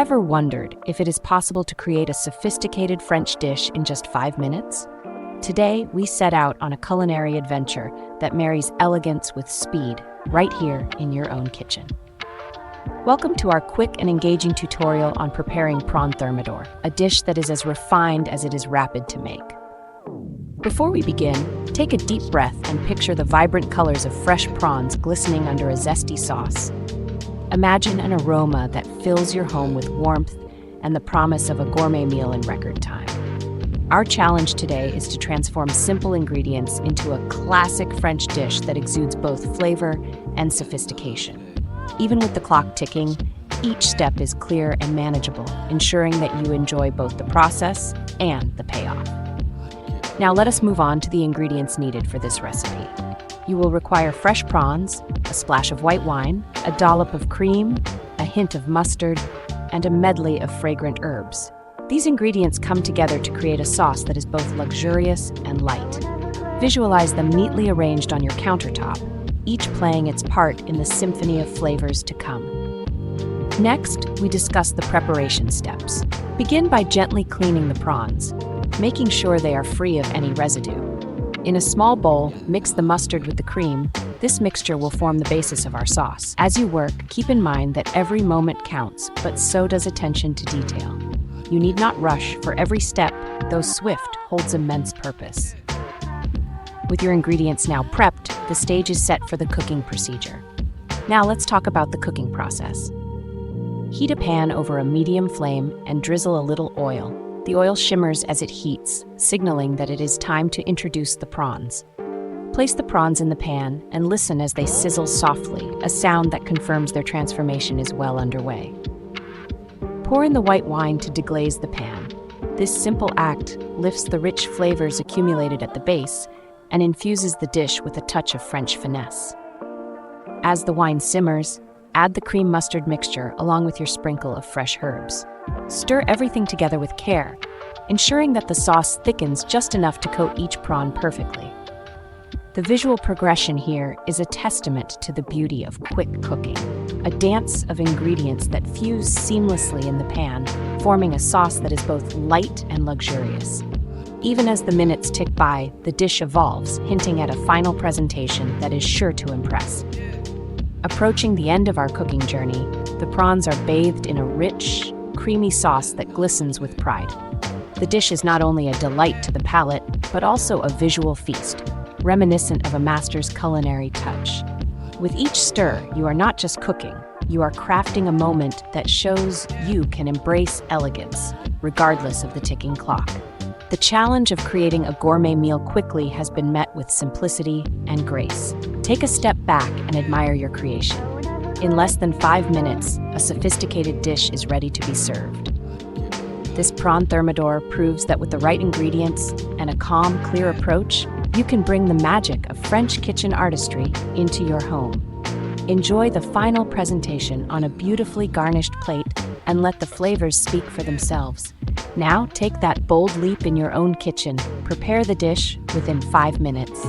ever wondered if it is possible to create a sophisticated French dish in just 5 minutes? Today, we set out on a culinary adventure that marries elegance with speed, right here in your own kitchen. Welcome to our quick and engaging tutorial on preparing Prawn Thermidor, a dish that is as refined as it is rapid to make. Before we begin, take a deep breath and picture the vibrant colors of fresh prawns glistening under a zesty sauce. Imagine an aroma that fills your home with warmth and the promise of a gourmet meal in record time. Our challenge today is to transform simple ingredients into a classic French dish that exudes both flavor and sophistication. Even with the clock ticking, each step is clear and manageable, ensuring that you enjoy both the process and the payoff. Now let us move on to the ingredients needed for this recipe. You will require fresh prawns, a splash of white wine, a dollop of cream, a hint of mustard, and a medley of fragrant herbs. These ingredients come together to create a sauce that is both luxurious and light. Visualize them neatly arranged on your countertop, each playing its part in the symphony of flavors to come. Next, we discuss the preparation steps. Begin by gently cleaning the prawns, making sure they are free of any residue. In a small bowl, mix the mustard with the cream. This mixture will form the basis of our sauce. As you work, keep in mind that every moment counts, but so does attention to detail. You need not rush, for every step, though swift, holds immense purpose. With your ingredients now prepped, the stage is set for the cooking procedure. Now let's talk about the cooking process. Heat a pan over a medium flame and drizzle a little oil. The oil shimmers as it heats, signaling that it is time to introduce the prawns. Place the prawns in the pan and listen as they sizzle softly, a sound that confirms their transformation is well underway. Pour in the white wine to deglaze the pan. This simple act lifts the rich flavors accumulated at the base and infuses the dish with a touch of French finesse. As the wine simmers, add the cream mustard mixture along with your sprinkle of fresh herbs. Stir everything together with care, ensuring that the sauce thickens just enough to coat each prawn perfectly. The visual progression here is a testament to the beauty of quick cooking, a dance of ingredients that fuse seamlessly in the pan, forming a sauce that is both light and luxurious. Even as the minutes tick by, the dish evolves, hinting at a final presentation that is sure to impress. Approaching the end of our cooking journey, the prawns are bathed in a rich, creamy sauce that glistens with pride. The dish is not only a delight to the palate, but also a visual feast, reminiscent of a master's culinary touch. With each stir, you are not just cooking, you are crafting a moment that shows you can embrace elegance, regardless of the ticking clock. The challenge of creating a gourmet meal quickly has been met with simplicity and grace. Take a step back and admire your creation. In less than 5 minutes, a sophisticated dish is ready to be served. This Prawn Thermidor proves that with the right ingredients and a calm, clear approach, you can bring the magic of French kitchen artistry into your home. Enjoy the final presentation on a beautifully garnished plate and let the flavors speak for themselves. Now, take that bold leap in your own kitchen. Prepare the dish within 5 minutes.